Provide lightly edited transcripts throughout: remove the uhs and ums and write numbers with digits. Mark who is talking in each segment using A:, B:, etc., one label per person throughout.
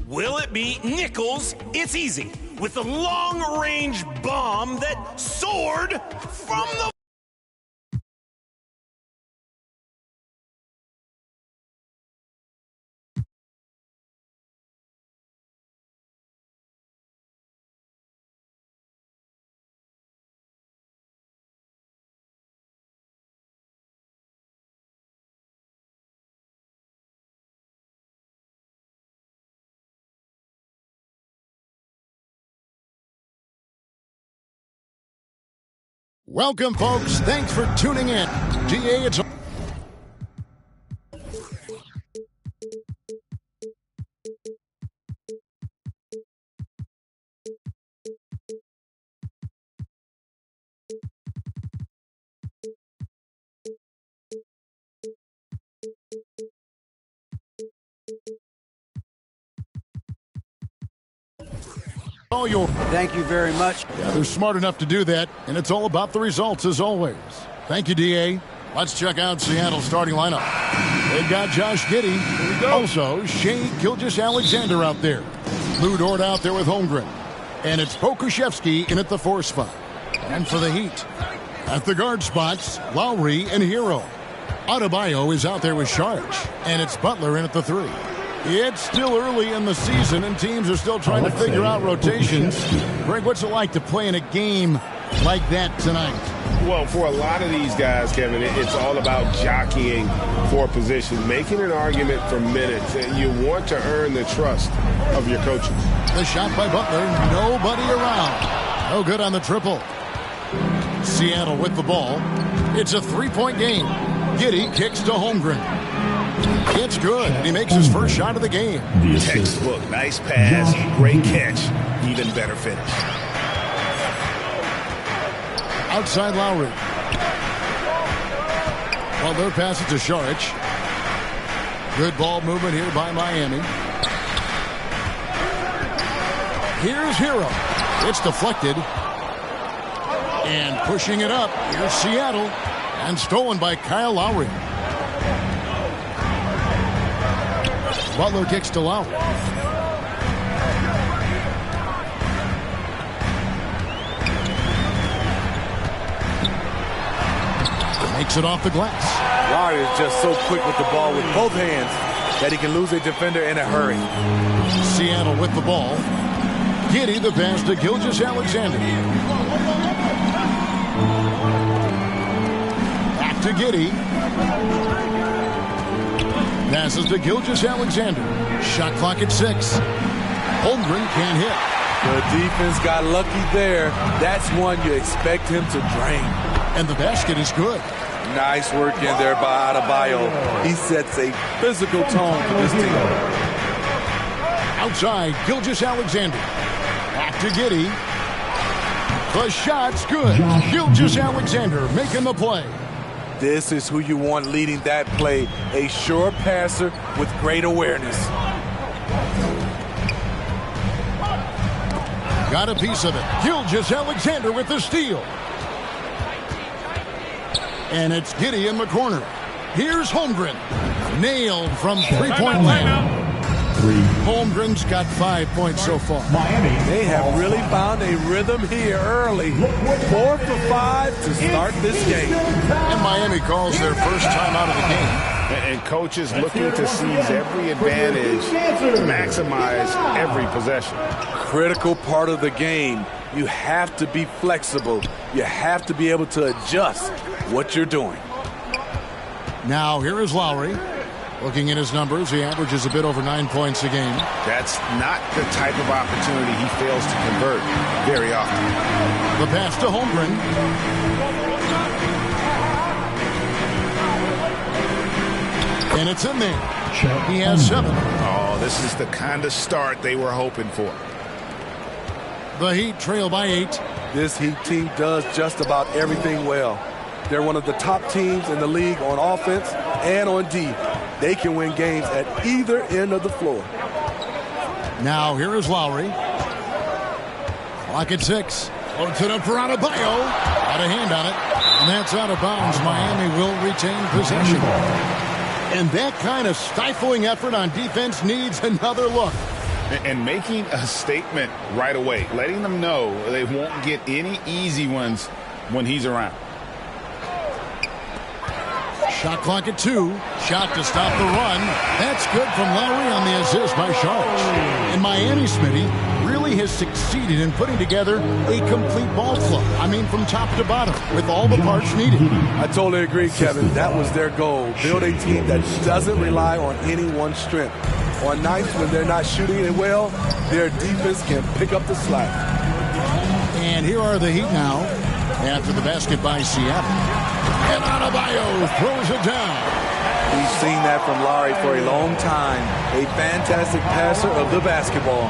A: Will it be Nichols? It's easy. With the long-range bomb that soared from the...
B: Welcome, folks. Thanks for tuning in. GA, it's... all yours.
C: Thank you very much.
B: Yeah, they're smart enough to do that, and it's all about the results as always. Thank you, DA. Let's check out Seattle's starting lineup. They've got Josh Giddey. Also, Shea Gilgeous-Alexander out there. Lou Dort out there with Holmgren. And it's Pokuševski in at the 4 spot. And for the Heat, at the guard spots, Lowry and Hero. Adebayo is out there with Saric. And it's Butler in at the 3. It's still early in the season, and teams are still trying to figure out rotations. Greg, what's it like to play in a game like that tonight?
D: Well, for a lot of these guys, Kevin, it's all about jockeying for position, making an argument for minutes, and you want to earn the trust of your coaches.
B: The shot by Butler, nobody around. No good on the triple. Seattle with the ball. It's a 3-point game. Giddey kicks to Holmgren. It's good, and he makes his first shot of the game.
D: Textbook, nice pass, great catch, even better finish.
B: Outside Lowry. Well, their pass it to Saric. Good ball movement here by Miami. Here's Hero. It's deflected. And pushing it up, here's Seattle. And stolen by Kyle Lowry. Butler kicks to Lowry. Makes it off the glass.
E: Lowry is just so quick with the ball with both hands that he can lose a defender in a hurry.
B: Seattle with the ball. Giddey the pass to Gilgeous-Alexander. Back to Giddey. Passes to Gilgeous-Alexander. Shot clock at 6. Holmgren can't hit.
E: The defense got lucky there. That's one you expect him to drain.
B: And the basket is good.
E: Nice work in there by Adebayo. He sets a physical tone for this team.
B: Outside, Gilgeous-Alexander. Back to Giddey. The shot's good. Gilgeous-Alexander making the play.
E: This is who you want leading that play. A sure passer with great awareness.
B: Got a piece of it. Gilgeous-Alexander with the steal. And it's Giddey in the corner. Here's Holmgren. Nailed from three-point land. Holmgren's got 5 points so far.
E: They have really found a rhythm here early. 4 for 5 to start this game.
B: And Miami calls their first time out of the game.
D: And coaches looking to seize every advantage, maximize every possession.
E: Critical part of the game. You have to be flexible. You have to be able to adjust what you're doing.
B: Now here is Lowry. Looking at his numbers, he averages a bit over 9 points a game.
D: That's not the type of opportunity he fails to convert very often.
B: The pass to Holmgren. And it's in there. He has 7.
D: Oh, this is the kind of start they were hoping for.
B: The Heat trail by 8.
E: This Heat team does just about everything well. They're one of the top teams in the league on offense and on D. They can win games at either end of the floor.
B: Now here is Lowry. Clock at 6. Floats it up for Adebayo. Got a hand on it. And that's out of bounds. Miami will retain possession. And that kind of stifling effort on defense needs another look.
C: And making a statement right away, letting them know they won't get any easy ones when he's around.
B: Shot clock at 2. Shot to stop the run. That's good from Lowry on the assist by Sharks. And Miami, Smitty, really has succeeded in putting together a complete ball club. I mean, from top to bottom, with all the parts needed.
E: I totally agree, Kevin. That was their goal. Build a team that doesn't rely on any one strength. On nights when they're not shooting it well, their defense can pick up the slack.
B: And here are the Heat now after the basket by Seattle. And Adebayo throws it down.
E: We've seen that from Lowry for a long time. A fantastic passer of the basketball.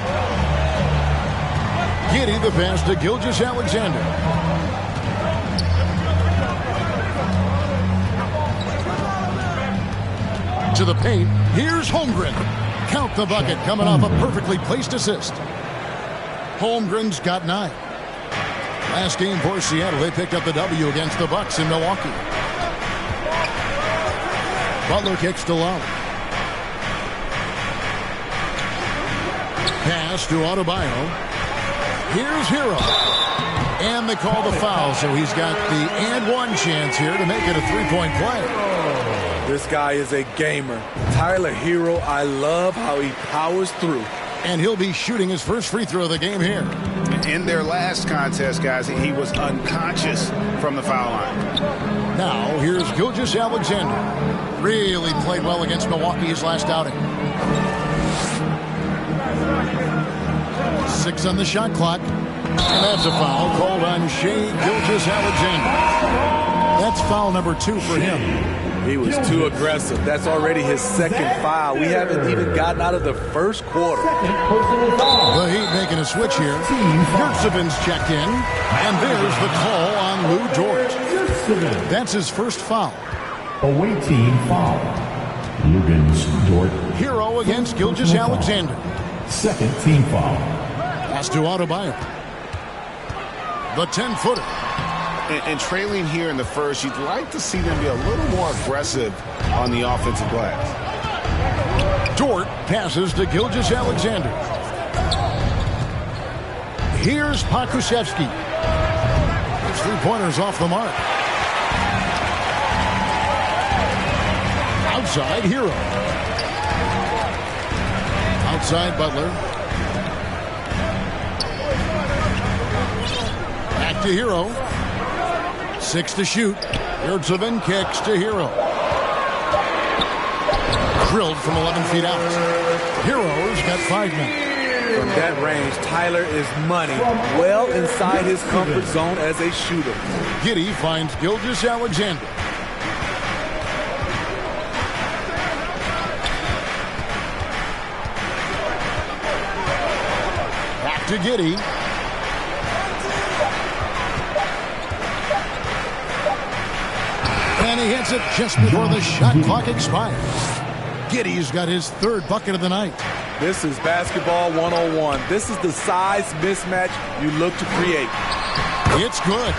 B: Giddey the pass to Gilgeous-Alexander. To the paint. Here's Holmgren. Count the bucket coming off a perfectly placed assist. Holmgren's got 9. Last game for Seattle, they picked up the W against the Bucks in Milwaukee. Butler kicks to Lowry. Pass to Adebayo. Here's Hero. And they call the foul, so he's got the and one chance here to make it a three-point play.
E: This guy is a gamer. Tyler Hero, I love how he powers through.
B: And he'll be shooting his first free throw of the game here.
C: In their last contest, guys, he was unconscious from the foul line.
B: Now, here's Gilgeous-Alexander. Really played well against Milwaukee his last outing. 6 on the shot clock. And that's a foul called on Shai Gilgeous-Alexander. That's foul number 2 for him.
E: He was too aggressive. That's already his second foul. We haven't even gotten out of the first quarter.
B: The Heat making a switch here. Yurtsevic's checked in. And there's the call on Lou Dort. That's his first foul.
F: Away team foul. Lugans Dort.
B: Hero against Gilgeous-Alexander.
F: Second team foul.
B: Pass to Adebayo. The 10-footer.
C: And trailing here in the first, you'd like to see them be a little more aggressive on the offensive glass.
B: Dort passes to Gilgeous-Alexander. Here's Pokusevski. His three-pointers off the mark. Outside, Hero. Outside, Butler. Back to Hero. 6 to shoot. Yurtsevic kicks to Hero. Drilled from 11 feet out. Hero's got 5 men.
E: From that range, Tyler is money. Well inside his comfort zone as a shooter.
B: Giddey finds Gilgeous-Alexander. Back to Giddey. And he hits it just before the shot clock expires. Giddey's got his 3rd bucket of the night.
E: This is basketball 101. This is the size mismatch you look to create.
B: It's good.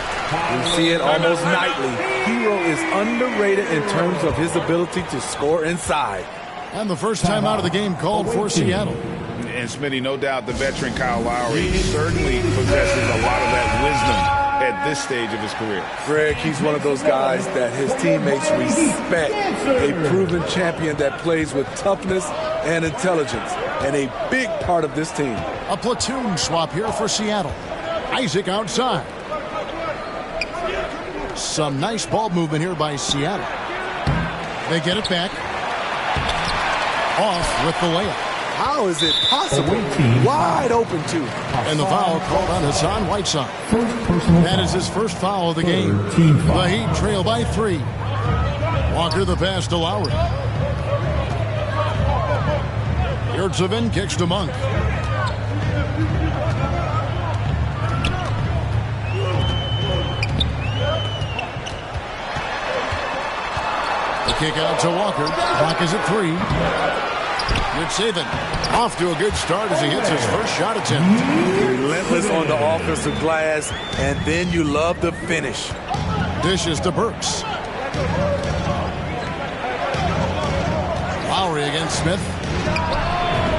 E: We see it almost nightly. Hero is underrated in terms of his ability to score inside.
B: And the first time out of the game called for Seattle.
C: And Smitty, no doubt the veteran Kyle Lowry certainly possesses a lot of that wisdom at this stage of his career.
E: Greg, he's one of those guys that his teammates respect. A proven champion that plays with toughness and intelligence. And a big part of this team.
B: A platoon swap here for Seattle. Isaac outside. Some nice ball movement here by Seattle. They get it back. Off with the layup.
E: How is it possible? Wide open, too.
B: And the foul called on Hassan Whiteside. That is his first foul of the game. The Heat trail by 3. Walker the pass to Lowry. Yurtsevic kicks to Monk. The kick out to Walker. Clock is at 3. Yurtsevic off to a good start as he hits his first shot attempt.
E: Relentless on the offensive glass, and then you love the finish.
B: Dishes to Burks. Lowry against Smith.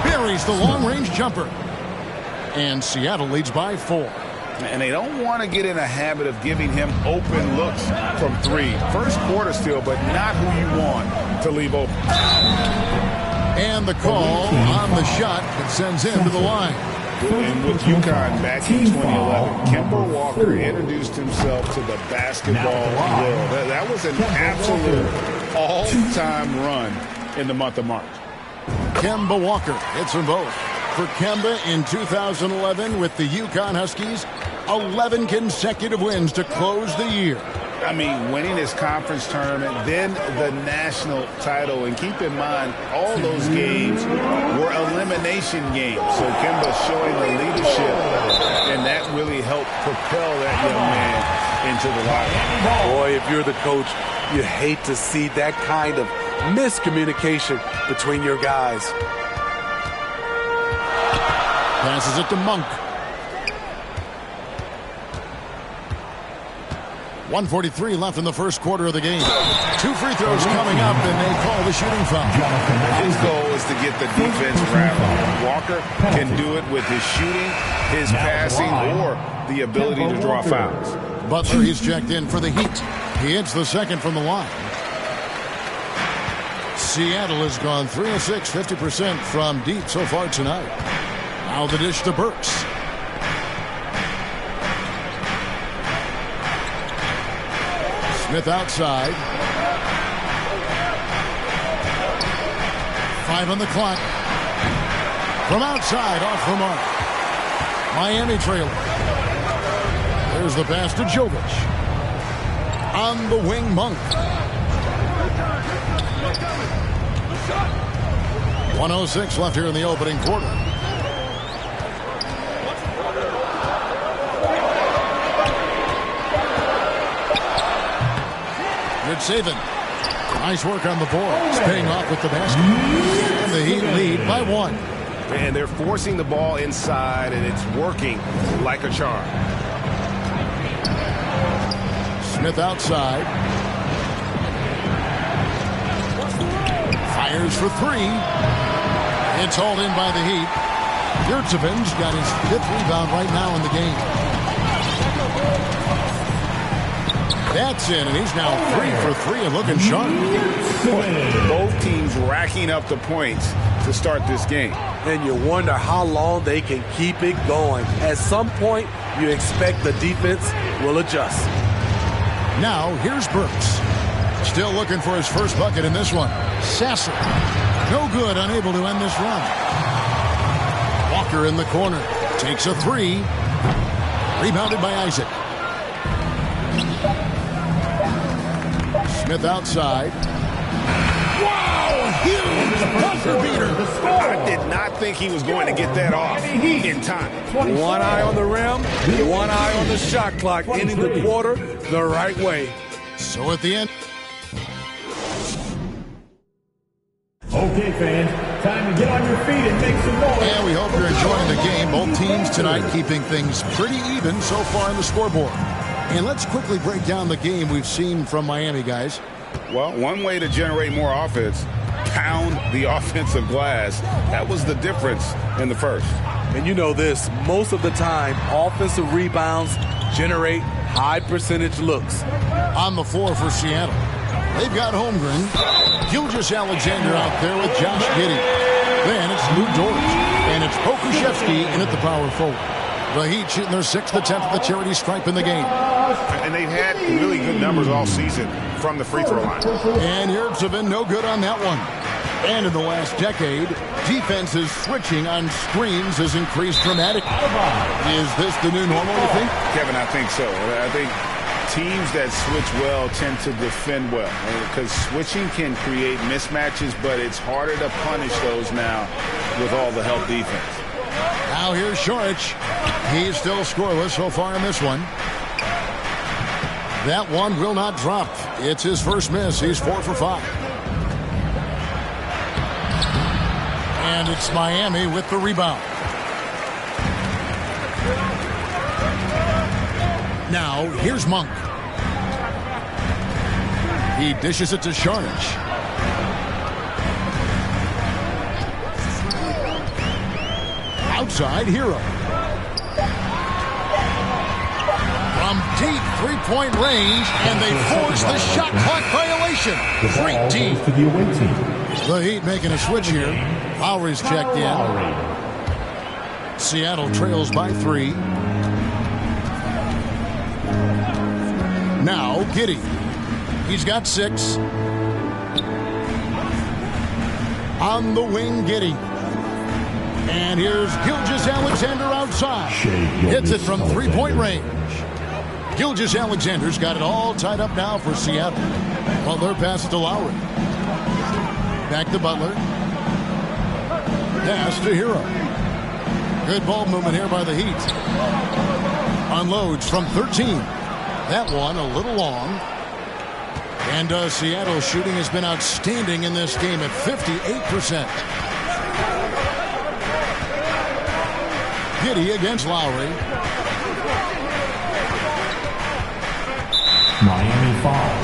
B: Here Carries the long-range jumper. And Seattle leads by 4.
C: And they don't want to get in a habit of giving him open looks from 3. First quarter still, but not who you want to leave open.
B: And the call on the shot that sends him to the line.
D: And with UConn back in 2011, Kemba Walker introduced himself to the basketball world. That was an absolute all-time run in the month of March.
B: Kemba Walker hits them both. For Kemba in 2011 with the UConn Huskies, 11 consecutive wins to close the year.
C: I mean, winning his conference tournament, then the national title. And keep in mind, all those games were elimination games. So Kemba showing the leadership, and that really helped propel that young man into the locker room.
E: Boy, if you're the coach, you hate to see that kind of miscommunication between your guys.
B: Passes it to Monk. 1:43 left in the first quarter of the game. 2 free throws coming up, and they call the shooting foul.
C: His goal is to get the defense rattled. Walker can do it with his shooting, his passing, or the ability to draw fouls.
B: Butler, he's checked in for the Heat. He hits the second from the line. Seattle has gone 3 of 6, 50% from deep so far tonight. Now the dish to Burks. Smith outside. 5 on the clock. From outside, off the mark. Miami trailer. There's the pass to Jovic. On the wing, Monk. 1:06 left here in the opening quarter. Good saving. Nice work on the board. It's paying off with the basket. And the Heat lead by 1.
D: And they're forcing the ball inside, and it's working like a charm.
B: Smith outside. Fires for 3. It's hauled in by the Heat. Yurtsevic's got his 5th rebound right now in the game. That's in, and he's now 3 for 3 and looking sharp.
C: Both teams racking up the points to start this game.
E: And you wonder how long they can keep it going. At some point, you expect the defense will adjust.
B: Now, here's Burks. Still looking for his first bucket in this one. Sasser. No good, unable to end this run. Walker in the corner. Takes a 3. Rebounded by Isaac. Smith outside. Wow! Huge buzzer beater.
D: I did not think he was going to get that off in time.
E: One eye on the rim, one eye on the shot clock, ending the quarter the right way.
B: So at the end.
F: Okay, fans, time to get on your feet and make some noise.
B: And we hope you're enjoying the game. Both teams tonight keeping things pretty even so far on the scoreboard. And let's quickly break down the game we've seen from Miami, guys.
C: Well, one way to generate more offense, pound the offensive glass. That was the difference in the first.
E: And you know this, most of the time, offensive rebounds generate high percentage looks.
B: On the floor for Seattle. They've got Holmgren. Gilgeous Alexander out there with Josh Giddey. Then it's Lou Dort. And it's Pokuševski in at the power forward. The Heat shooting their 6th attempt at the charity stripe in the game.
D: And they've had really good numbers all season from the free throw line.
B: And Yurtsevic no good on that one. And in the last decade, defenses switching on screens has increased dramatically. Is this the new normal, you think?
C: Kevin, I think so. I think teams that switch well tend to defend well. Because switching can create mismatches, but it's harder to punish those now with all the help defense.
B: Now here's Šorić. He's still scoreless so far in this one. That one will not drop. It's his first miss. He's 4 for 5. And it's Miami with the rebound. Now here's Monk. He dishes it to Šorić. Outside Hero. From deep three-point range, and they force the shot clock violation. Great team.
F: To the away team.
B: The Heat making a switch here. Lowry's checked in. Seattle trails by 3. Now Giddey. He's got 6. On the wing, Giddey. And here's Gilgeous-Alexander outside. Hits it from three-point range. Gilgeous-Alexander's got it all tied up now for Seattle. Butler passes to Lowry. Back to Butler. Pass to Hero. Good ball movement here by the Heat. Unloads from 13. That one a little long. And Seattle's shooting has been outstanding in this game at 58%. Giddey against Lowry.
F: Miami foul.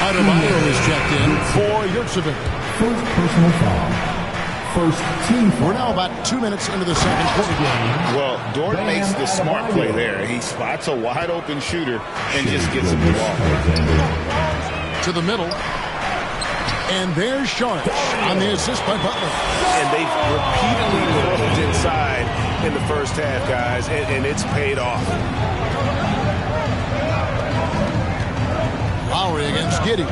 B: Adebayo is checked in for Yurtsevic.
F: First personal foul. First team foul.
B: We're now about 2 minutes into the second quarter.
C: Well, Dort makes the smart play there. He spots a wide open shooter and just gets him the ball.
B: To the middle. And there's Sharp on the assist by Butler.
C: And they've repeatedly looked inside in the first half, guys, and it's paid off.
B: Lowry against Giddey.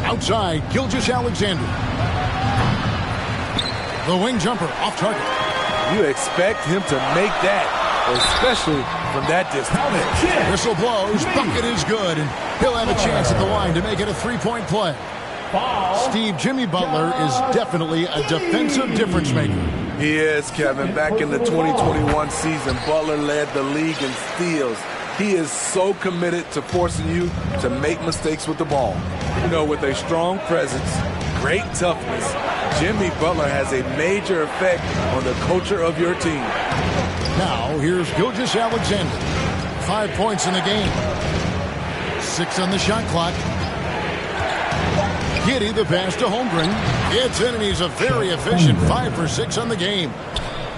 B: Outside, Gilgeous-Alexander. The wing jumper off target.
E: You expect him to make that, especially from that distance.
B: Whistle blows, bucket is good, and he'll have a chance at the line to make it a three-point play. Steve, Jimmy Butler is definitely a defensive difference maker.
E: He is, Kevin. Back in the 2021 season, Butler led the league in steals. He is so committed to forcing you to make mistakes with the ball. You know, with a strong presence, great toughness, Jimmy Butler has a major effect on the culture of your team.
B: Now, here's Gilgeous-Alexander. 5 points in the game. 6 on the shot clock. Giddey, the pass to Holmgren. It's in, and he's a very efficient 5 for 6 on the game.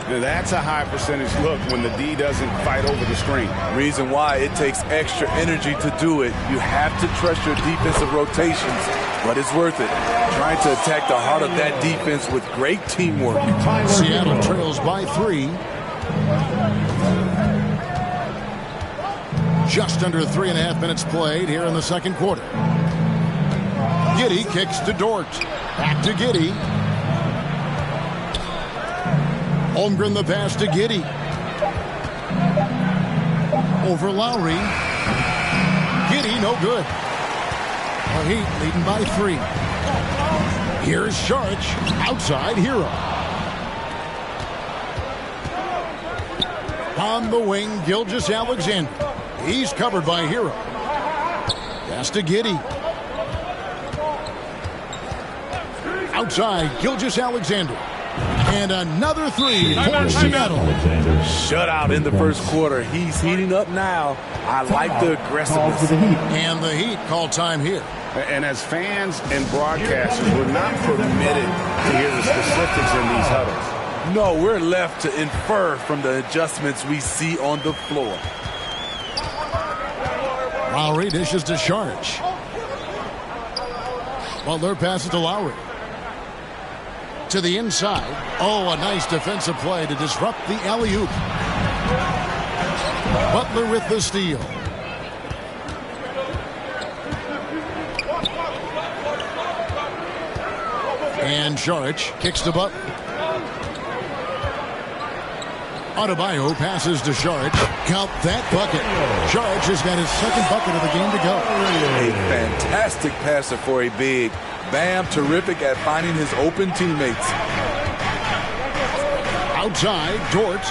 C: That's a high percentage look when the D doesn't fight over the screen.
E: Reason why it takes extra energy to do it. You have to trust your defensive rotations, but it's worth it. Trying to attack the heart of that defense with great teamwork.
B: Seattle trails by 3. Just under 3.5 minutes played here in the second quarter. Giddey kicks to Dort. Back to Giddey. Holmgren the pass to Giddey. Over Lowry. Giddey no good. The Heat leading by 3. Here's Sharch. Outside Hero. On the wing, Gilgeous-Alexander. He's covered by Hero. Pass to Giddey. Outside, Gilgeous-Alexander. And another 3 for Seattle.
E: Shut out in the first quarter. He's heating up now. I like the aggressiveness.
B: And the Heat call time here.
C: And as fans and broadcasters, we're not permitted to hear the specifics in these huddles.
E: No, we're left to infer from the adjustments we see on the floor.
B: Lowry dishes to Sharch. Butler passes to Lowry. To the inside. Oh, a nice defensive play to disrupt the alley-oop. Butler with the steal. And Sharch kicks to Butler. Adebayo passes to Sharch. Count that bucket. Sharch has got his second bucket of the game to go.
E: A fantastic passer for a big. Bam, terrific at finding his open teammates.
B: Outside, Dort.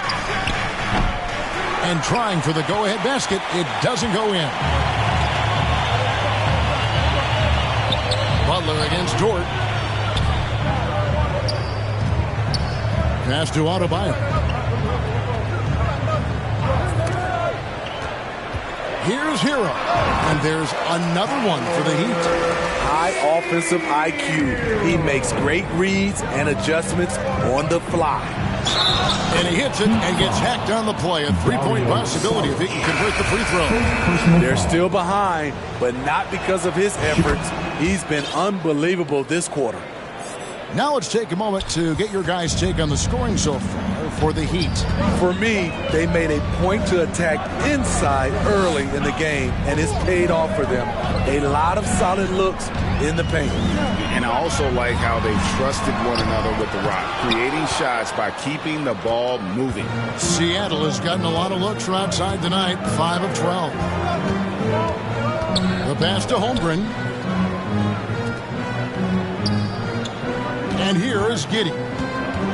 B: And trying for the go-ahead basket. It doesn't go in. Butler against Dort. Pass to Adebayo. Here's Hero. And there's another one for the Heat.
E: High offensive IQ. He makes great reads and adjustments on the fly.
B: And he hits it and gets hacked on the play. A three-point possibility if he can convert the free throw.
E: They're still behind, but not because of his efforts. He's been unbelievable this quarter.
B: Now let's take a moment to get your guys' take on the scoring so far for the Heat.
E: For me, they made a point to attack inside early in the game, and it's paid off for them. A lot of solid looks in the paint.
C: And I also like how they trusted one another with the rock, creating shots by keeping the ball moving.
B: Seattle has gotten a lot of looks from outside tonight, 5 of 12. The pass to Holmgren. And here is Giddey.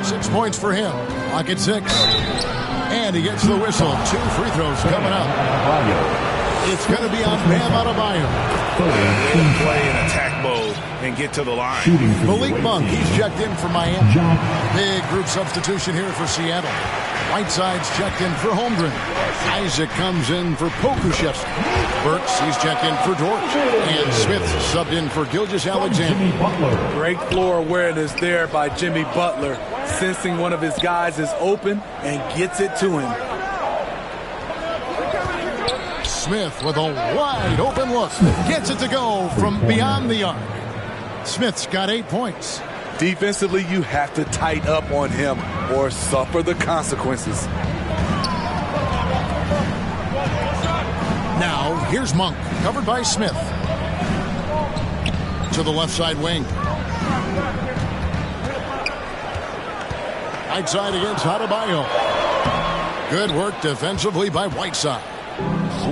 B: 6 points for him. Clock at 6. And he gets the whistle. 2 free throws coming up. It's going to be on Bam Adebayo.
C: They play in attack mode and get to the line.
B: Malik Monk, he's checked in for Miami. Big group substitution here for Seattle. Whiteside's checked in for Holmgren. Isaac comes in for Pokuševski. Burks, he's checked in for Dort. And Smith subbed in for Gilgeous-Alexander.
E: Great floor awareness there by Jimmy Butler, sensing one of his guys is open and gets it to him.
B: Smith with a wide open look. Gets it to go from beyond the arc. Smith's got 8 points.
E: Defensively, you have to tighten up on him or suffer the consequences.
B: Now, here's Monk, covered by Smith. To the left side wing. Right side against Adebayo. Good work defensively by Whiteside.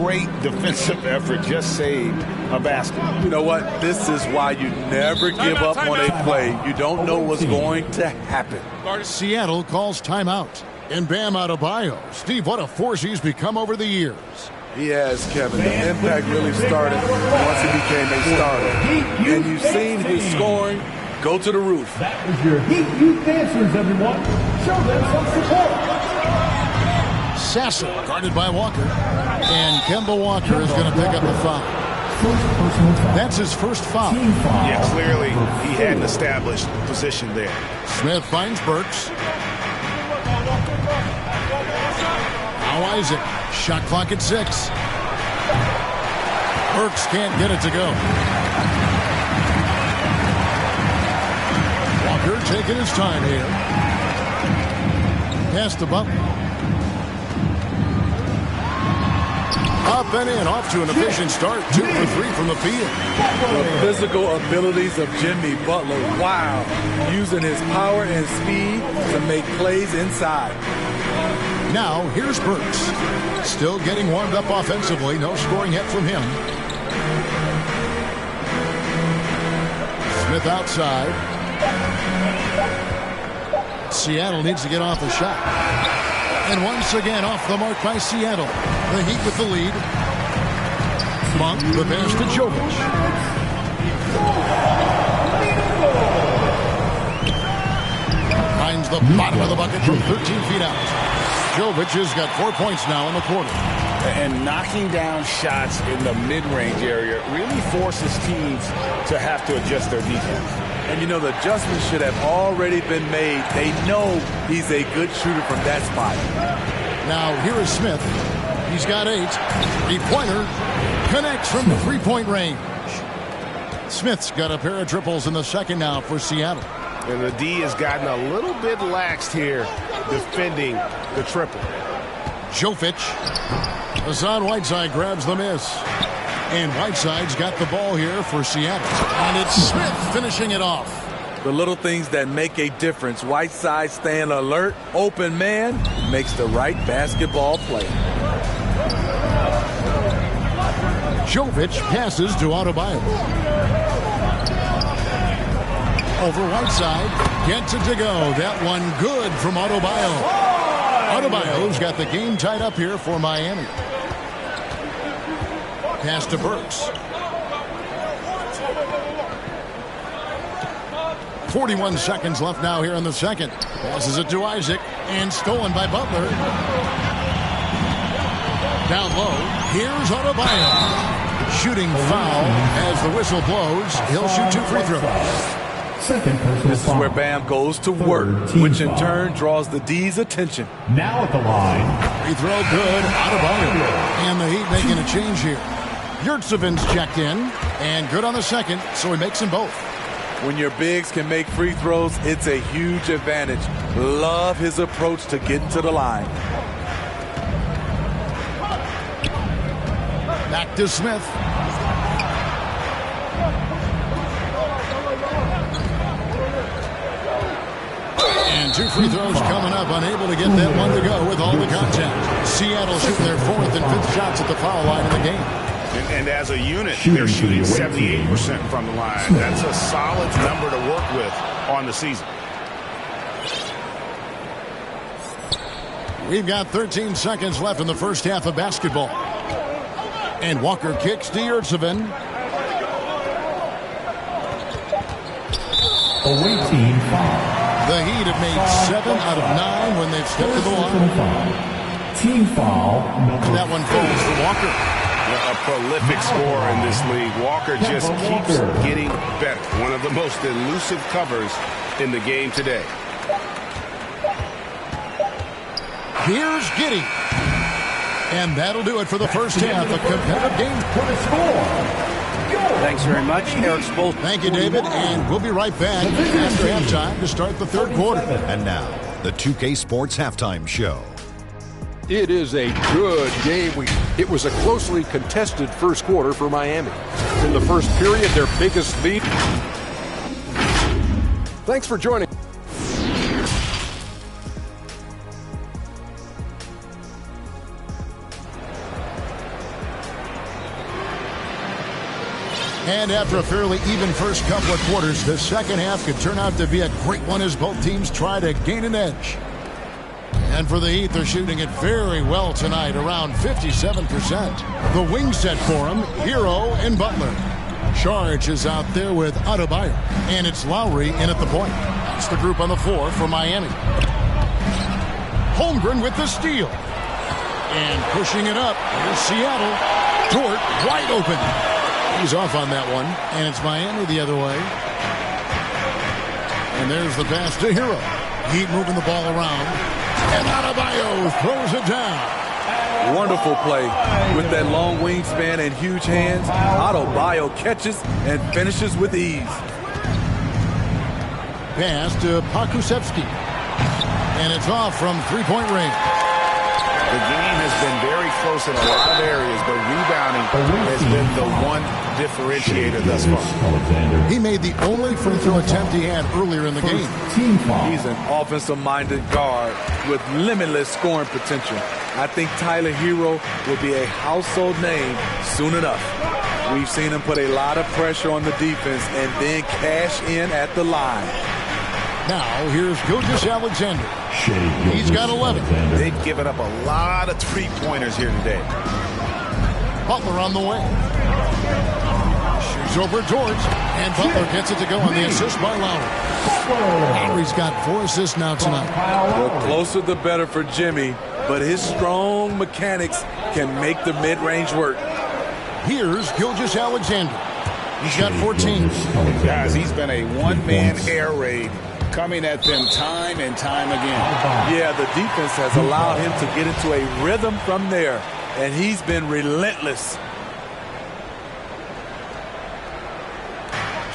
C: Great defensive effort, just saved a basket.
E: You know what? This is why you never give up on a play. You don't know what's going to happen.
B: Seattle calls timeout. And Bam Adebayo. Steve, what a force he's become over the years.
E: He has, Kevin. The impact really started once he became a starter. And you've seen his scoring go to the roof.
F: That was your Heat Youth Dancers, everyone. Show them some support.
B: Sasser guarded by Walker. And Kemba Walker is going to pick up the foul. That's his first foul.
C: Yeah, clearly he had an established position there.
B: Smith finds Burks. Now Isaac. Shot clock at 6. Burks can't get it to go. Walker taking his time here. Pass to Butler. Up and in, off to an efficient start. 2 for 3 from the field.
E: The physical abilities of Jimmy Butler, wow. Using his power and speed to make plays inside.
B: Now, here's Burks. Still getting warmed up offensively. No scoring yet from him. Smith outside. Seattle needs to get off a shot. And once again, off the mark by Seattle. The Heat with the lead. Monk, the pass to Jovic. Finds the bottom of the bucket from 13 feet out. Jovic has got 4 points now in the quarter.
C: And knocking down shots in the mid-range area really forces teams to have to adjust their defense.
E: And you know, the adjustments should have already been made. They know he's a good shooter from that spot.
B: Now, here is Smith. He's got 8. Three-pointer connects from the three-point range. Smith's got a pair of triples in the second now for Seattle.
C: And the D has gotten a little bit laxed here defending the triple.
B: Jovic. Hassan Whiteside grabs the miss. And Whiteside's got the ball here for Seattle. And it's Smith finishing it off.
E: The little things that make a difference. Whiteside staying alert, open man, makes the right basketball play.
B: Jovic passes to Adebayo. Over Whiteside, gets it to go. That one good from Adebayo. Adebayo's got the game tied up here for Miami. Pass to Burks. 41 seconds left now here in the second. Passes it to Isaac, and stolen by Butler. Down low, here's Adebayo. Shooting foul as the whistle blows. He'll shoot 2 free throws.
F: Second personal
E: This is
F: foul.
E: where Bam goes to work,
F: Team
E: which in
F: foul.
E: turn draws the D's attention.
F: Now at the line,
B: Free throw good. Out of bounds. And the Heat making a change here. Yurtseven's checked in. And good on the second, so he makes them both.
E: When your bigs can make free throws, it's a huge advantage. Love his approach to getting to the line.
B: Back to Smith. And two free throws coming up. Unable to get that one to go with all the contact. Seattle shooting their fourth and fifth shots at the foul line in the game.
C: And as a unit, they're shooting 78% from the line. That's a solid number to work with on the season.
B: We've got 13 seconds left in the first half of basketball. And Walker kicks to Yurtseven.
F: away team foul.
B: The Heat have made 7 out of 9 when they've stepped to the line.
F: Team foul number
B: That one falls for Walker.
C: A prolific scorer in this league. Walker just keeps getting better. One of the most elusive covers in the game today.
B: Here's Giddey. And that'll do it for the first half. A competitive game.
F: for the score.
G: Thanks very much, Eric Spoelstra.
B: Thank you, David. And we'll be right back after halftime to start the third quarter.
H: And now, the 2K Sports Halftime Show.
I: It is a good game. It was a closely contested first quarter for Miami. In the first period, their biggest lead. Thanks for joining.
B: And after a fairly even first couple of quarters, the second half could turn out to be a great one as both teams try to gain an edge. And for the Heat, they're shooting it very well tonight, around 57%. The wing set for them, Hero and Butler. Charge is out there with Adebayo, and it's Lowry in at the point. That's the group on the floor for Miami. Holmgren with the steal. And pushing it up, here's Seattle. Dort wide open. He's off on that one, and it's Miami the other way. And there's the pass to Hero. Heat moving the ball around. And Adebayo throws it down.
E: Wonderful play. With that long wingspan and huge hands, Adebayo catches and finishes with ease.
B: Pass to Pokusevski. And it's off from three-point range.
C: The game has been very close in a lot of areas, but rebounding has been the one differentiator thus far.
B: He made the only free throw attempt he had earlier in the game.
F: Team foul.
E: He's an offensive-minded guard with limitless scoring potential. I think Tyler Hero will be a household name soon enough. We've seen him put a lot of pressure on the defense and then cash in at the line.
B: Now, here's Gilgeous-Alexander. He's got 11.
C: They've given up a lot of three-pointers here today.
B: Butler on the way. Shoots over George. And Butler gets it to go on the assist by Lowry. Lowry's got 4 assists now tonight.
E: The closer the better for Jimmy, but his strong mechanics can make the mid-range work.
B: Here's Gilgeous-Alexander. He's got 14.
C: Guys, he's been a one-man air raid coming at them time and time again.
E: Yeah, the defense has allowed him to get into a rhythm from there, and he's been relentless.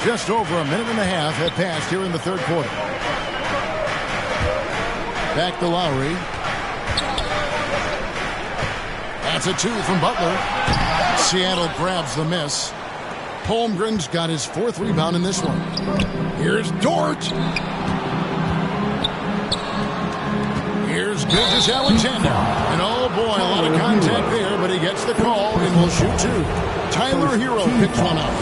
B: Just over a minute and a half have passed here in the third quarter. Back to Lowry. That's a 2 from Butler. Seattle grabs the miss. Holmgren's got his 4th rebound in this one. Here's Dort. Here's Gilgeous-Alexander. And oh boy, a lot of contact there, but he gets the call and will shoot 2. Tyler Hero picks one up.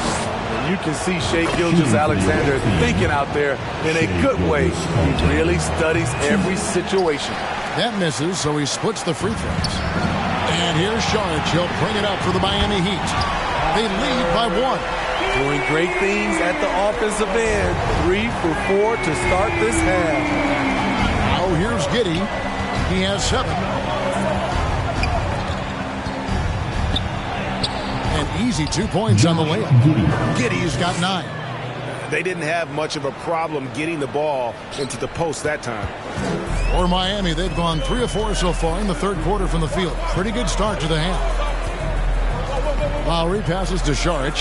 E: You can see Shai Gilgeous-Alexander thinking out there in a good way. He really studies every situation.
B: That misses, so he splits the free throws. And here's Charge. He'll bring it up for the Miami Heat. They lead by 1.
E: Doing great things at the offensive end. 3 for 4 to start this half.
B: Now here's Giddey. He has 7. An easy 2 points on the layup. Giddey's got 9.
C: They didn't have much of a problem getting the ball into the post that time.
B: For Miami, they've gone 3 of 4 so far in the third quarter from the field. Pretty good start to the half. Lowry passes to Saric.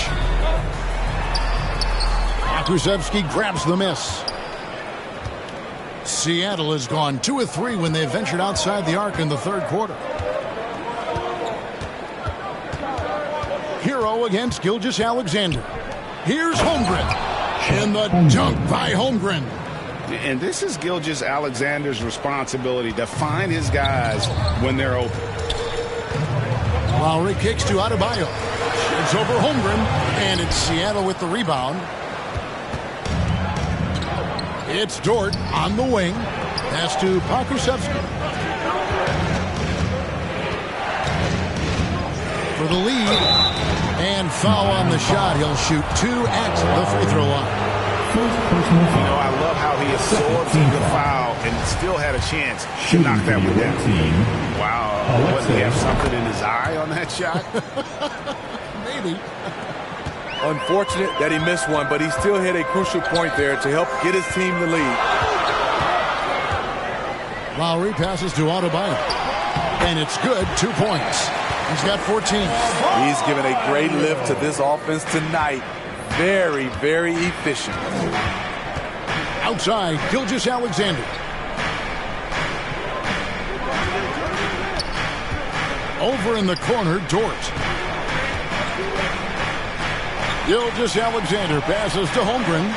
B: Kulusevski grabs the miss. Seattle has gone 2 of 3 when they ventured outside the arc in the third quarter. Hero against Gilgeous-Alexander. Here's Holmgren. And the dunk by Holmgren.
C: And this is Gilgeous-Alexander's responsibility to find his guys when they're open.
B: Lowry kicks to Adebayo. It's over Holmgren. And it's Seattle with the rebound. It's Dort on the wing. Pass to Kulusevski. For the lead. And foul on the shot. He'll shoot 2 at the free throw line.
C: You know, I love how he absorbed the foul and still had a chance to knock that one down. Wow. Does he have something in his eye on that shot?
B: Maybe.
E: Unfortunate that he missed one, but he still hit a crucial point there to help get his team the lead.
B: Lowry passes to Adebayo. And it's good. 2 points. He's got 14.
E: He's given a great lift to this offense tonight. Very, very efficient.
B: Outside, Gilgeous-Alexander. Over in the corner, Dort. Gilgeous-Alexander passes to Holmgren.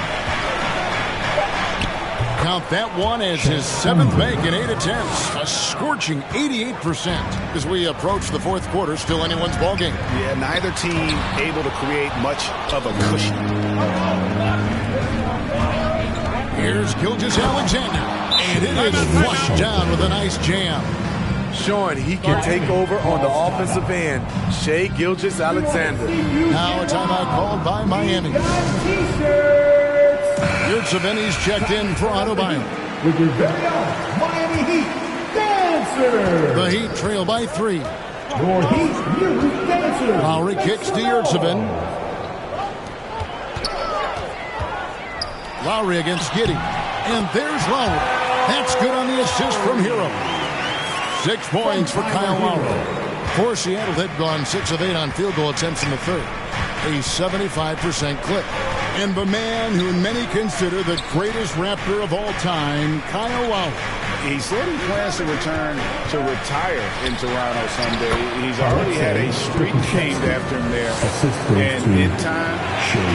B: Count that one as his 7th make in 8 attempts. A scorching 88% as we approach the fourth quarter. Still anyone's ballgame.
C: Yeah, neither team able to create much of a cushion.
B: Here's Gilgeous-Alexander. And it is flushed down with a nice jam.
E: Showing he can take over on the offensive end. Shai Gilgeous-Alexander.
B: Now a timeout called by Miami. Yurtseven's checked in for Adebayo.
F: With your very own Miami Heat Dancer.
B: The Heat trail by 3.
F: Your Heat Youth Dancer.
B: Lowry kicks to Yurtseven. Lowry against Giddey. And there's Lowry. That's good on the assist from Hero. 6 points for Kyle Lowry. For Seattle, they'd gone 6 of 8 on field goal attempts in the third. A 75% clip. And the man who many consider the greatest Raptor of all time, Kyle Lowry.
C: He said he plans to return to retire in Toronto someday. He's already had a streak named after him there. And in time,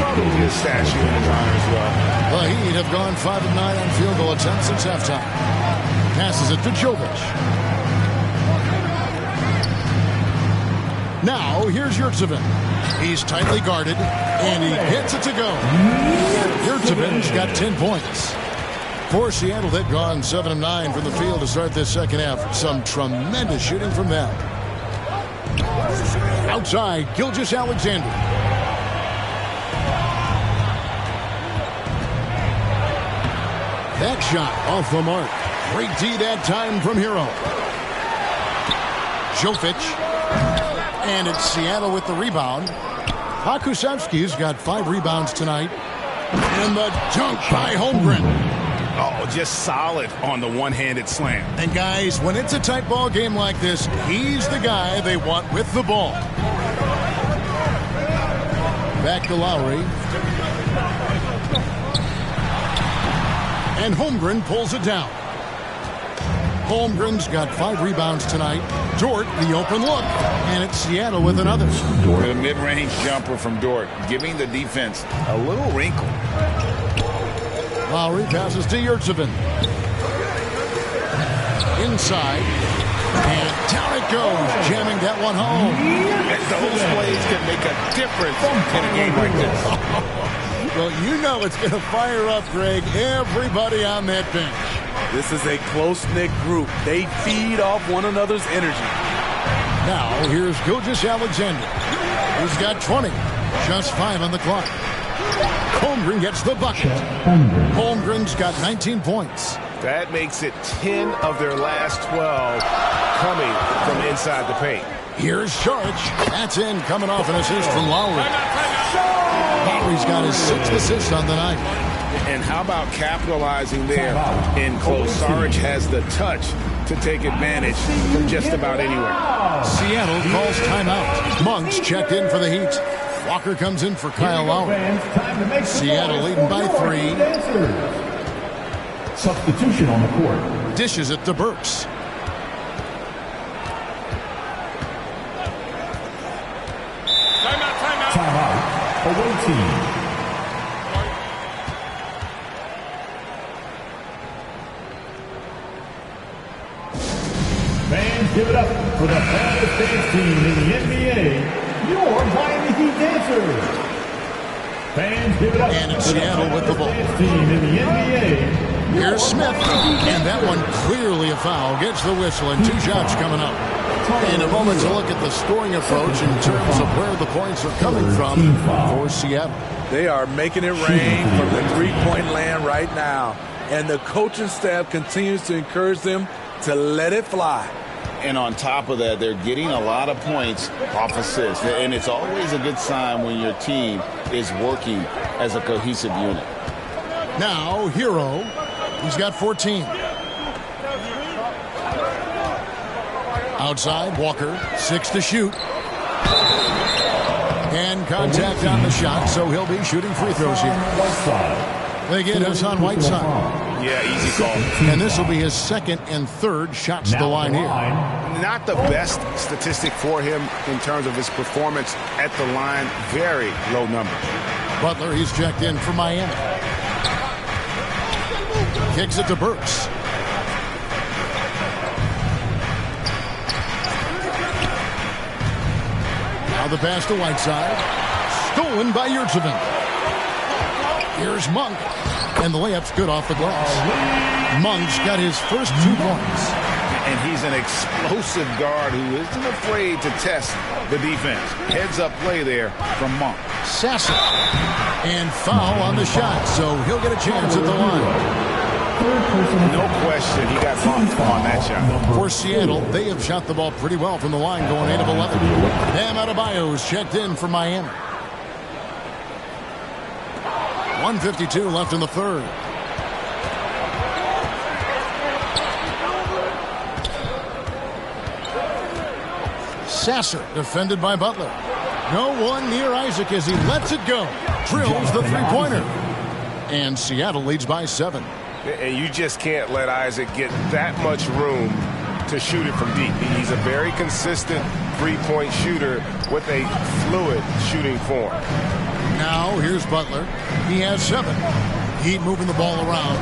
C: probably a statue in his honor as well.
B: The Heat have gone 5 of 9 on field goal attempts since halftime. Passes it to Jovic. Now, here's Yurtseven. He's tightly guarded, and he gets it to go. Yurtseven's got 10 points. For Seattle, they've gone 7 of 9 from the field to start this second half. Some tremendous shooting from them. Outside, Gilgeous-Alexander. That shot off the mark. Great D that time from Hero. Jovic. And it's Seattle with the rebound. Kulusevski's got 5 rebounds tonight. And the dunk by Holmgren.
C: Oh, just solid on the one-handed slam.
B: And guys, when it's a tight ball game like this, he's the guy they want with the ball. Back to Lowry. And Holmgren pulls it down. Holmgren's got 5 rebounds tonight. Dort, the open look. And it's Seattle with another.
C: The mid-range jumper from Dort, giving the defense a little wrinkle.
B: Lowry passes to Yurtseven. Inside. And down it goes. Jamming that one home.
C: And those plays can make a difference in a game like this.
B: Well, you know it's going to fire up, Greg, everybody on that bench.
E: This is a close-knit group. They feed off one another's energy.
B: Now, here's Gilgeous-Alexander. He's got 20. Just 5 on the clock. Holmgren gets the bucket. Holmgren's got 19 points.
C: That makes it 10 of their last 12 coming from inside the paint.
B: Here's Saric. That's in, coming off an assist from Lowry. He's got his 6th assist on the night.
C: And how about capitalizing there in close? Sarge has the touch to take advantage from just about anywhere.
B: Seattle calls timeout. Monks checked in for the Heat. Walker comes in for Kyle Lowry. Seattle leading by 3.
F: Substitution on the court.
B: Dishes it to Burks.
F: Timeout. Away team. Fans, give it up for the baddest dance team in the NBA, your Miami Heat Dancers. Fans, give it up.
B: And it's Seattle with the ball.
F: Dance team in the NBA.
B: Here's Smith. And that one clearly a foul. Gets the whistle and 2 shots coming up. In a moment to look at the scoring approach in terms of where the points are coming from for Seattle.
E: They are making it rain from the three-point land right now. And the coaching staff continues to encourage them to let it fly.
C: And on top of that, they're getting a lot of points off assists. And it's always a good sign when your team is working as a cohesive unit.
B: Now, Hero. He's got 14. Outside, Walker, 6 to shoot. And contact on the shot, so he'll be shooting free throws here. They get Hassan Whiteside.
C: Yeah, easy call.
B: And this will be his 2nd and 3rd shots to the line here.
C: Not the best statistic for him in terms of his performance at the line. Very low number.
B: Butler, he's checked in for Miami. Kicks it to Burks. Now the pass to Whiteside. Stolen by Yurtsevin. Here's Monk. And the layup's good off the glass. Monk's got his first 2 points.
C: And he's an explosive guard who isn't afraid to test the defense. Heads up play there from Monk.
B: Sasser. And foul on the shot, so he'll get a chance at the line.
C: No question, he got bumped on that shot.
B: For Seattle, they have shot the ball pretty well from the line, going 8 of 11. Bam Adebayo's checked in for Miami. 1:52 left in the 3rd. Sasser defended by Butler. No one near Isaac as he lets it go. Drills the 3-pointer. And Seattle leads by 7.
D: And you just can't let Isaac get that much room to shoot it from deep. He's a very consistent 3-point shooter with a fluid shooting form.
B: Now here's Butler. He has 7. Heat moving the ball around.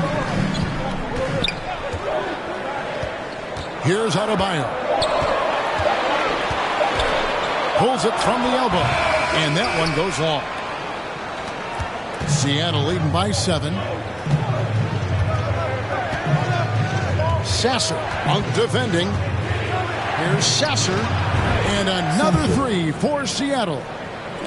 B: Here's Adebayo. Pulls it from the elbow. And that one goes long. Seattle leading by 7. Sasser out defending. Here's Sasser. And another 3 for Seattle.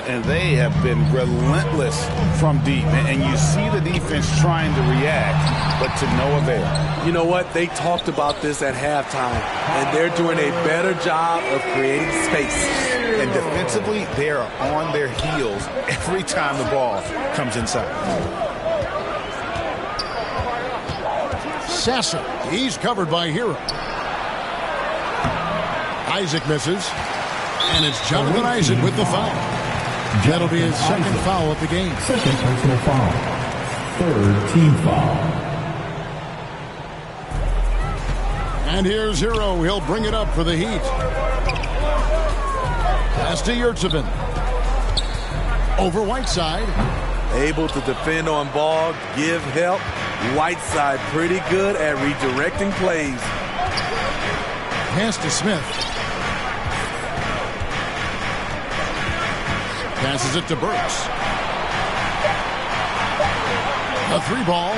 C: And they have been relentless from deep. And you see the defense trying to react, but to no avail.
E: You know what? They talked about this at halftime, and they're doing a better job of creating space.
C: And defensively, they are on their heels every time the ball comes inside.
B: Sasser, he's covered by Hero. Isaac misses. And it's Jonathan Isaac with the foul. That'll be his 2nd foul of the game.
F: 2nd personal foul. 3rd team foul.
B: And here's Hero. He'll bring it up for the Heat. Pass to Yurtsevin. Over Whiteside.
E: Able to defend on ball, give help. Whiteside pretty good at redirecting plays.
B: Pass to Smith. Passes it to Burks. A 3-ball.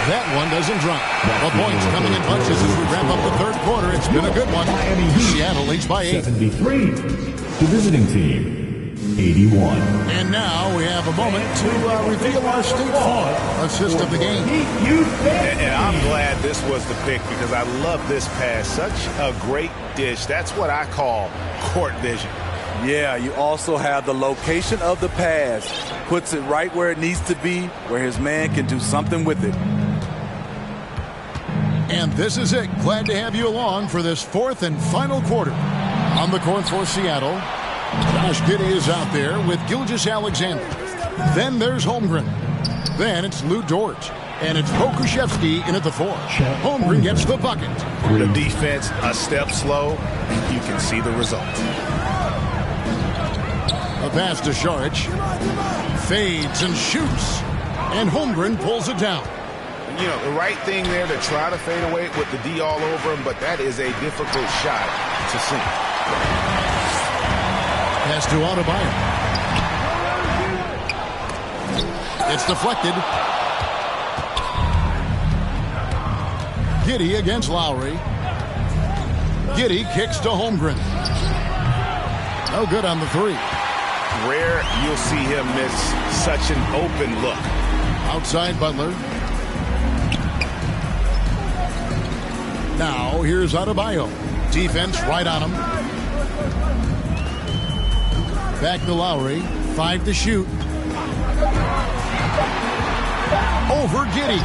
B: That one doesn't drop. The points coming in bunches as we wrap up the 3rd quarter. It's been a good one. Seattle leads by 8.
F: 73. The visiting team, 81.
B: And now we have a moment to reveal our State Farm assist of the game.
C: And I'm glad this was the pick because I love this pass. Such a great dish. That's what I call court vision.
E: Yeah, you also have the location of the pass. Puts it right where it needs to be, where his man can do something with it.
B: And this is it. Glad to have you along for this fourth and final quarter. On the court for Seattle, Josh Giddey is out there with Gilgeous-Alexander. Then there's Holmgren. Then it's Lou Dort. And it's Pokusevski in at the 4. Holmgren gets the bucket.
C: The defense a step slow, and you can see the result.
B: A pass to Šarić. Fades and shoots. And Holmgren pulls it down.
C: You know, the right thing there to try to fade away with the D all over him, but that is a difficult shot to sink.
B: Pass to Adebayo. It's deflected. Giddey against Lowry. Giddey kicks to Holmgren. No good on the 3.
C: Rare you'll see him miss such an open look.
B: Outside Butler. Now here's Adebayo. Defense right on him. Back to Lowry. 5 to shoot. Over Giddey.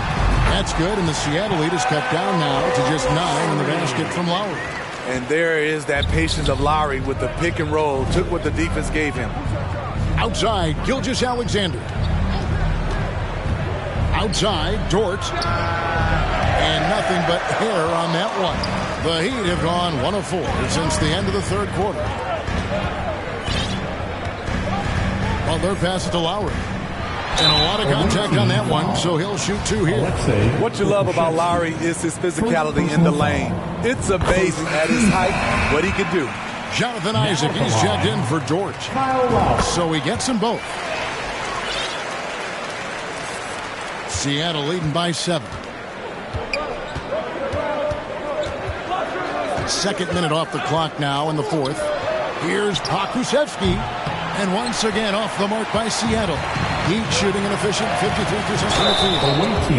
B: That's good, and the Seattle lead is cut down now to just 9 in the basket from Lowry.
E: And there is that patience of Lowry with the pick and roll. Took what the defense gave him.
B: Outside, Gilgeous-Alexander. Outside, Dort. And nothing but hair on that one. The Heat have gone 1 of 4 since the end of the third quarter. Butler passes to Lowry. And a lot of contact on that one, so he'll shoot 2 here.
E: What you love about Lowry is his physicality in the lane. It's amazing at his height what he can do.
B: Jonathan Isaac, he's checked in for Dort. So he gets them both. Seattle leading by 7. Second minute off the clock now in the 4th. Here's Pokusevski. And once again off the mark by Seattle. Heat shooting an efficient 53% from the field.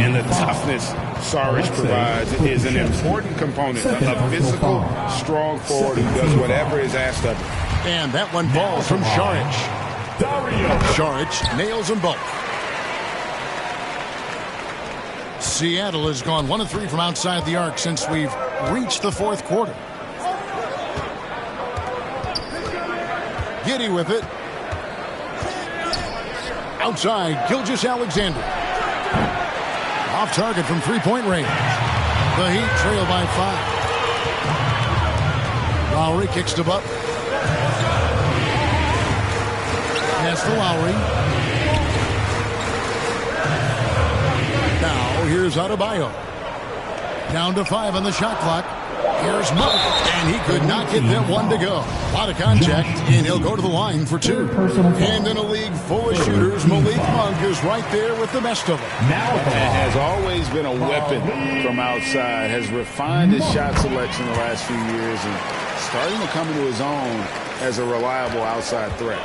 C: And the toughness Šarić provides is an important component. A physical, strong forward who does whatever is asked of him.
B: And that one falls from Šarić. Šarić nails them both. Seattle has gone 1 of 3 from outside the arc since we've reached the 4th quarter. Giddey with it. Outside, Gilgeous-Alexander. Off target from 3-point range. The Heat trail by 5. Lowry kicks to Butler. Pass to Lowry. Now here's Adebayo. Down to 5 on the shot clock. Here's Monk, and he could not get that one to go. A lot of contact, and he'll go to the line for 2. And in a league full of shooters, Malik Monk is right there with the best of them.
C: Has always been a weapon from outside, has refined his shot selection the last few years, and starting to come into his own as a reliable outside threat.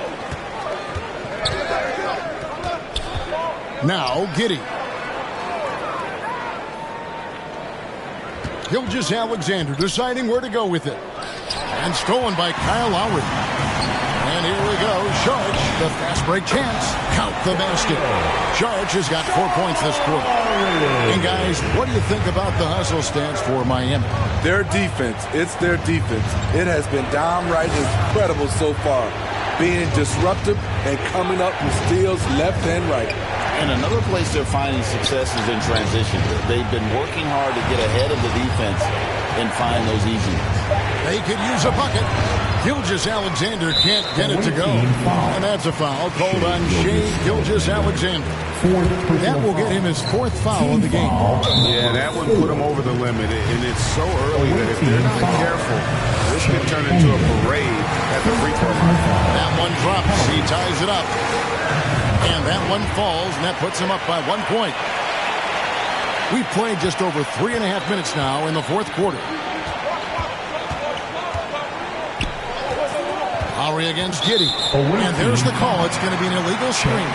B: Now Giddey. Gilgeous-Alexander deciding where to go with it. And stolen by Kyle Lowry. And here we go. Šarić, the fast break chance. Count the basket. Šarić has got 4 points this quarter. And guys, what do you think about the hustle stance for Miami?
E: Their defense, it's their defense. It has been downright incredible so far. Being disruptive and coming up with steals left and right.
D: And another place they're finding success is in transition. They've been working hard to get ahead of the defense and find those easy ones.
B: They could use a bucket. Gilgeous-Alexander can't get it to go. And that's a foul called on Shai Gilgeous-Alexander. That will get him his 4th foul of the game.
C: Yeah, that one put him over the limit. And it's so early that if they're not careful, this can turn into a parade at the free throw line.
B: That one drops. He ties it up. And that one falls, and that puts him up by 1 point. We've played just over 3.5 minutes now in the 4th quarter. Lowry against Giddey. And there's the call. It's going to be an illegal screen.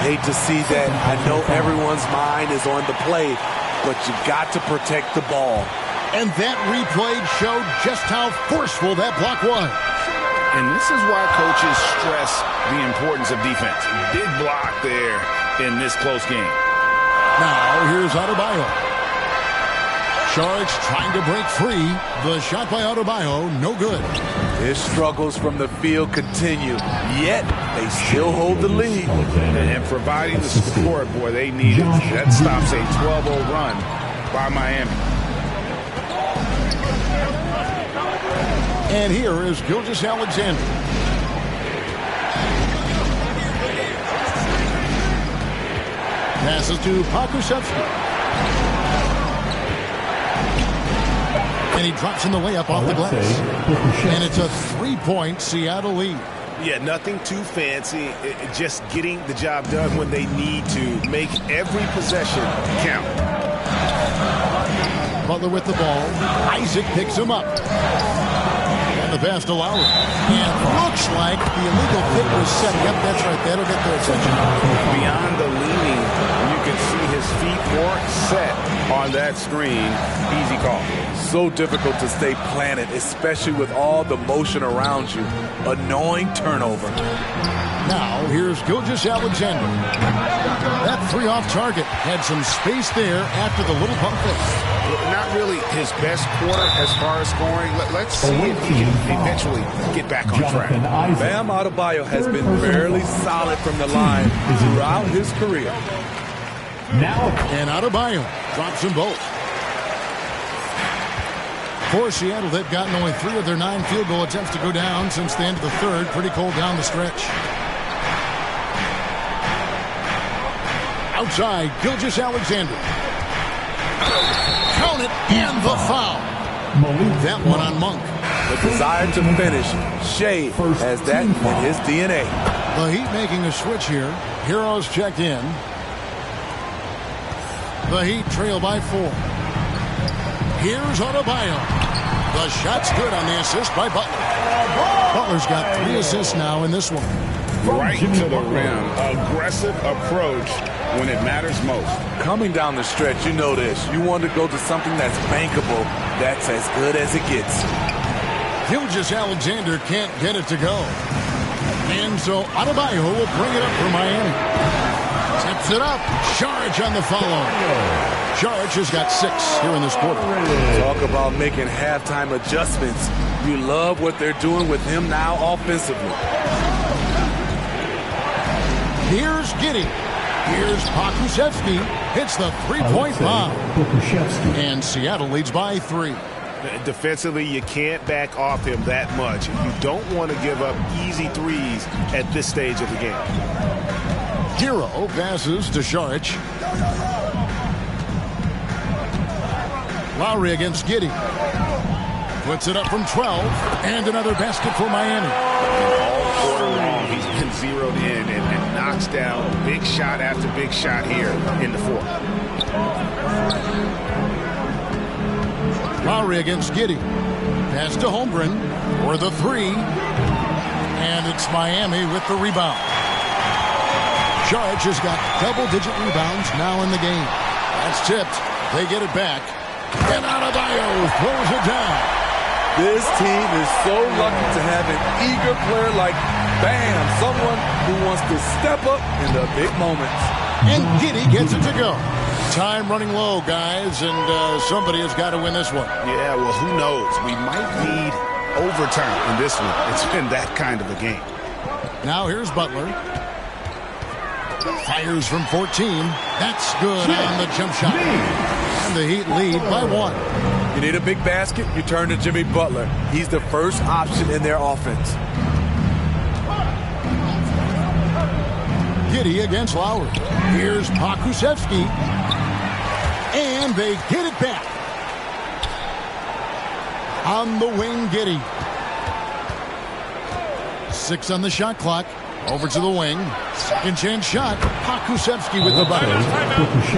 E: Hate to see that. I know everyone's mind is on the play, but you got to protect the ball.
B: And that replay showed just how forceful that block was.
C: And this is why coaches stress the importance of defense. Big block there in this close game.
B: Now, here's Adebayo. Saric trying to break free. The shot by Adebayo, no good.
E: His struggles from the field continue, yet they still hold the lead.
C: And providing the support, boy, they need it. That stops a 12-0 run by Miami.
B: And here is Gilgeous-Alexander. Passes to Pokusevski. And he drops in the layup off the glass. And it's a 3-point Seattle lead.
C: Yeah, nothing too fancy. Just getting the job done when they need to. Make every possession count.
B: Butler with the ball. Isaac picks him up. And the pass to Lowry. And looks like the illegal pick was setting up. That's right. That'll get their attention.
C: Beyond the leaning, you can see his feet weren't set on that screen. Easy call.
E: So difficult to stay planted, especially with all the motion around you. Annoying turnover.
B: Now, here's Gilgeous-Alexander. That three off target had some space there after the little pump fake.
C: Not really his best quarter as far as scoring. Let's see if he can eventually get back on track.
E: Bam Adebayo has been fairly solid from the line throughout his career.
B: And Adebayo drops them both. For Seattle, they've gotten only 3 of their 9 field goal attempts to go down since the end of the third. Pretty cold down the stretch. Outside, Gilgeous-Alexander. Count it, and the foul. That one on Monk.
E: The desire to finish. Shea has that in his DNA.
B: The Heat making a switch here. Heroes checked in. The Heat trail by 4. Here's Adebayo. The shot's good on the assist by Butler. Butler's got 3 assists now in this one.
C: Right to the rim. Aggressive approach when it matters most.
E: Coming down the stretch, you know this. You want to go to something that's bankable. That's as good as it gets.
B: Gilgeous-Alexander can't get it to go. And so Adebayo will bring it up for Miami. Tips it up. Saric on the follow. Saric has got 6 here in this quarter.
E: Talk about making halftime adjustments. You love what they're doing with him now offensively.
B: Here's Giddey. Here's Pokusevski. Hits the 3-point bomb. And Seattle leads by 3.
C: Defensively, you can't back off him that much. You don't want to give up easy threes at this stage of the game.
B: Hero passes to Saric. Lowry against Giddey. Puts it up from 12. And another basket for Miami.
C: All quarter long, he's been zeroed in and knocks down big shot after big shot here in the fourth.
B: Lowry against Giddey. Pass to Holmgren for the 3. And it's Miami with the rebound. Saric has got double-digit rebounds now in the game. That's tipped. They get it back. And Adebayo throws it down.
E: This team is so lucky to have an eager player like Bam, someone who wants to step up in the big moments.
B: And Giddey gets it to go. Time running low, guys, and somebody has got to win this one.
C: Yeah, well, who knows? We might need overtime in this one. It's been that kind of a game.
B: Now here's Butler. Fires from 14. That's good on the jump shot. And the Heat lead by 1.
E: You need a big basket, you turn to Jimmy Butler. He's the first option in their offense.
B: Giddey against Lowry. Here's Pokusevski. And they get it back. On the wing, Giddey. 6 on the shot clock. Over to the wing. Second chance shot. Pokusevski with the bucket.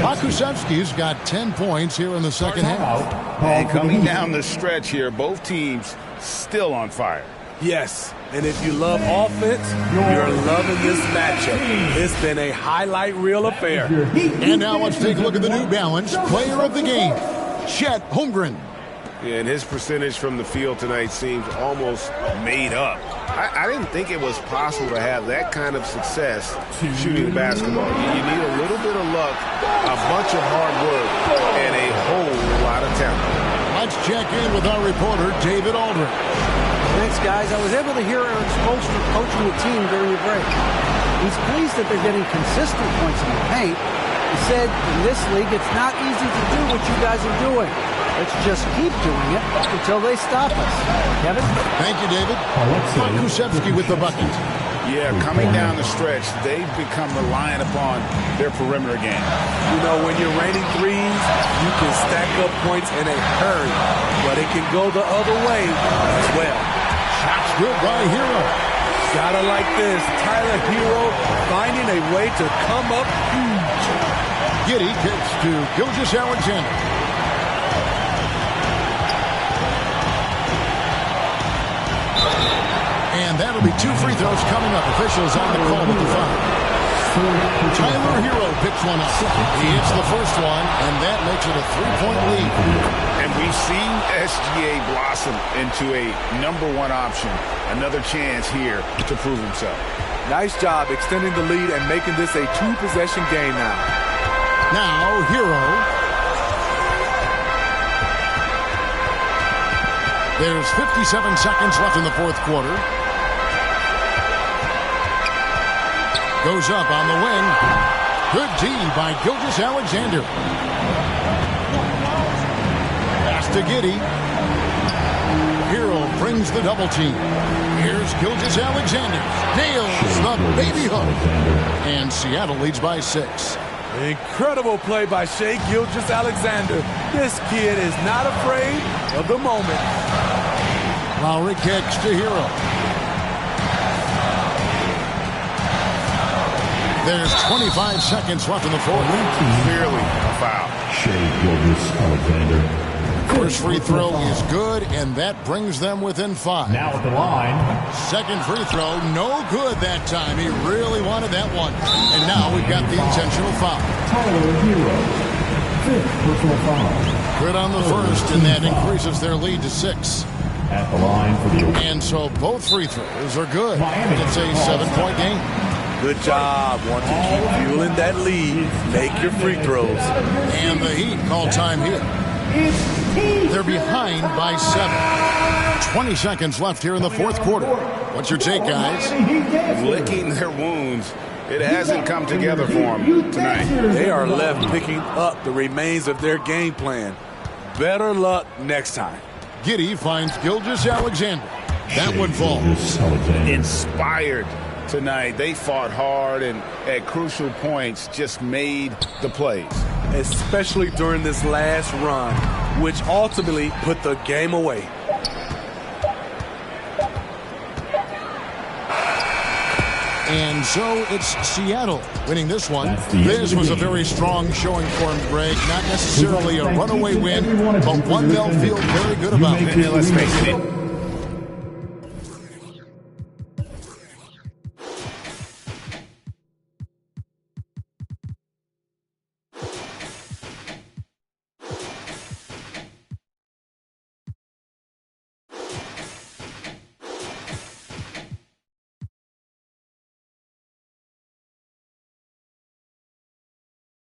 B: Pokusevski's got 10 points here in the second half.
C: And coming down the stretch here, both teams still on fire.
E: Yes, and if you love offense, you're loving this matchup. It's been a highlight reel affair.
B: And now let's take a look at the New Balance player of the game, Chet Holmgren.
D: Yeah, and his percentage from the field tonight seems almost made up. I didn't think it was possible to have that kind of success shooting basketball. You need a little bit of luck, a bunch of hard work, and a whole lot of talent.
B: Let's check in with our reporter, David Aldridge.
G: Thanks, guys. I was able to hear Eric Spoelstra coaching the team during the break. He's pleased that they're getting consistent points in the paint. He said, in this league, it's not easy to do what you guys are doing. Let's just keep doing it until they stop us. Kevin?
B: Thank you, David. Kusevsky with the bucket.
D: Yeah, coming down the stretch, they've become reliant upon their perimeter game.
E: You know, when you're raining threes, you can stack up points in a hurry, but it can go the other way as well.
B: Shots good by Hero.
E: Gotta like this. Tyler Hero finding a way to come up huge.
B: Giddey kicks to Gilgeous-Alexander. And that'll be 2 free throws coming up. Officials on the call with the foul. Tyler Hero picks one up. He hits the first one, and that makes it a 3-point lead.
D: And we've seen SGA blossom into a #1 option. Another chance here to prove himself.
E: Nice job extending the lead and making this a 2-possession game now.
B: Now, Hero. There's 57 seconds left in the fourth quarter. Goes up on the wing. Good D by Gilgeous-Alexander. Pass to Giddey. Hero brings the double team. Here's Gilgeous-Alexander. Nails the baby hook. And Seattle leads by 6.
E: Incredible play by Shai Gilgeous-Alexander. This kid is not afraid of the moment.
B: Lowry kicks to Hero. There's 25 seconds left in the fourth.
D: Clearly a foul.
F: Shai Gilgeous-Alexander.
B: First free throw is good, and that brings them within 5.
F: Now at the line.
B: Second free throw, no good that time. He really wanted that one. And now we've got the intentional foul.
F: Tyler Hero. 5th personal foul.
B: Good on the first, and that increases their lead to 6.
F: At the line for the...
B: And so both free throws are good. It's a 7-point game.
E: Good job. Want to keep fueling that lead. Make your free throws.
B: And the Heat call time here. They're behind by 7. 20 seconds left here in the fourth quarter. What's your take, guys?
D: Licking their wounds. It hasn't come together for them tonight.
E: They are left picking up the remains of their game plan. Better luck next time.
B: Giddey finds Gilgeous-Alexander. That one falls.
D: Inspired tonight. They fought hard and at crucial points just made the plays.
E: Especially during this last run, which ultimately put the game away.
B: And so it's Seattle winning this one. This was a very strong showing for him, Greg. Not necessarily a runaway win, but one they'll feel very good about.
D: And let's face it,